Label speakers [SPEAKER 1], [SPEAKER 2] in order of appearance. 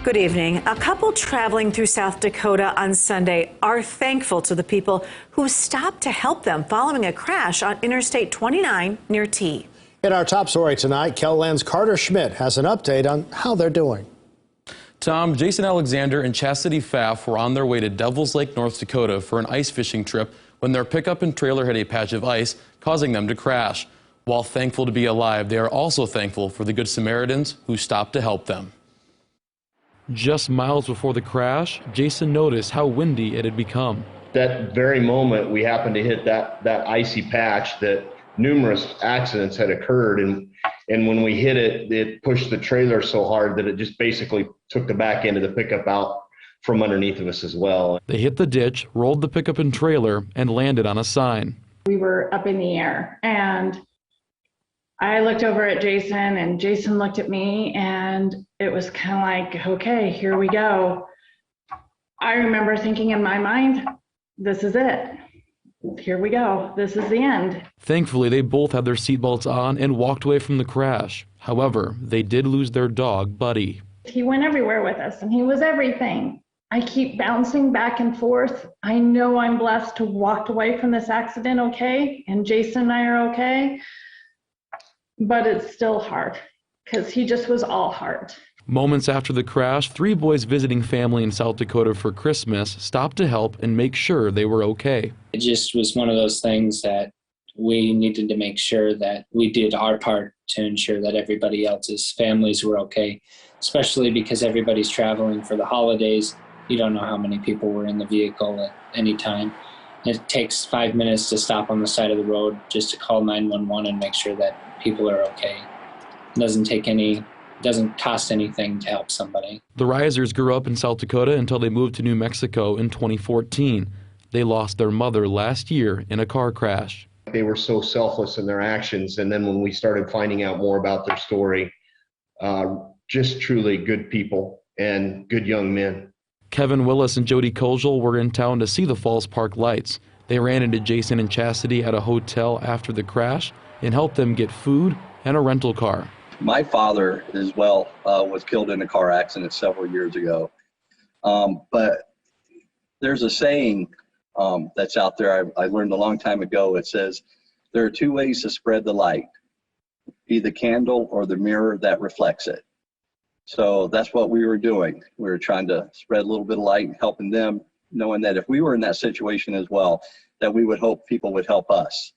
[SPEAKER 1] Good evening. A couple traveling through South Dakota on Sunday are thankful to the people who stopped to help them following a crash on Interstate 29 near T.
[SPEAKER 2] In our top story tonight, KELO's Carter Schmidt has an update on how they're doing.
[SPEAKER 3] Tom, Jason Alexander and Chastity PFAFF were on their way to Devil's Lake, North Dakota for an ice fishing trip when their pickup and trailer hit a patch of ice, causing them to crash. While thankful to be alive, they are also thankful for the Good Samaritans who stopped to help them. Just miles before the crash, Jason noticed how windy it had become.
[SPEAKER 4] That very moment, we happened to hit that icy patch that numerous accidents had occurred. And when we hit it, it pushed the trailer so hard that it just basically took the back end of the pickup out from underneath of us as well.
[SPEAKER 3] They hit the ditch, rolled the pickup and trailer, and landed on a sign.
[SPEAKER 5] We were up in the air, and I looked over at Jason, and Jason looked at me, and it was kind of like, okay, here we go. I remember thinking in my mind, this is it. Here we go. This is the end.
[SPEAKER 3] Thankfully, they both had their seatbelts on and walked away from the crash. However, they did lose their dog, Buddy.
[SPEAKER 5] He went everywhere with us, and he was everything. I keep bouncing back and forth. I know I'm blessed to walk away from this accident okay, and Jason and I are okay. But it's still hard because he just was all heart.
[SPEAKER 3] Moments after the crash, 3 boys visiting family in South Dakota for Christmas stopped to help and make sure they were okay.
[SPEAKER 6] It just was one of those things that we needed to make sure that we did our part to ensure that everybody else's families were okay, especially because everybody's traveling for the holidays. You don't know how many people were in the vehicle at any time. It takes 5 minutes to stop on the side of the road just to call 911 and make sure that people are okay. It doesn't cost anything to help somebody.
[SPEAKER 3] The REISERs grew up in South Dakota until they moved to New Mexico in 2014. They lost their mother last year in a car crash.
[SPEAKER 4] They were so selfless in their actions, and then when we started finding out more about their story, just truly good people and good young men.
[SPEAKER 3] Kevin Willis and Jody Kozel were in town to see the Falls Park lights. They ran into Jason and Chastity at a hotel after the crash and helped them get food and a rental car.
[SPEAKER 7] My father as well was killed in a car accident several years ago. But there's a saying that's out there I learned a long time ago. It says, there are 2 ways to spread the light, be the candle or the mirror that reflects it. So that's what we were doing. We were trying to spread a little bit of light and helping them, knowing that if we were in that situation as well, that we would hope people would help us.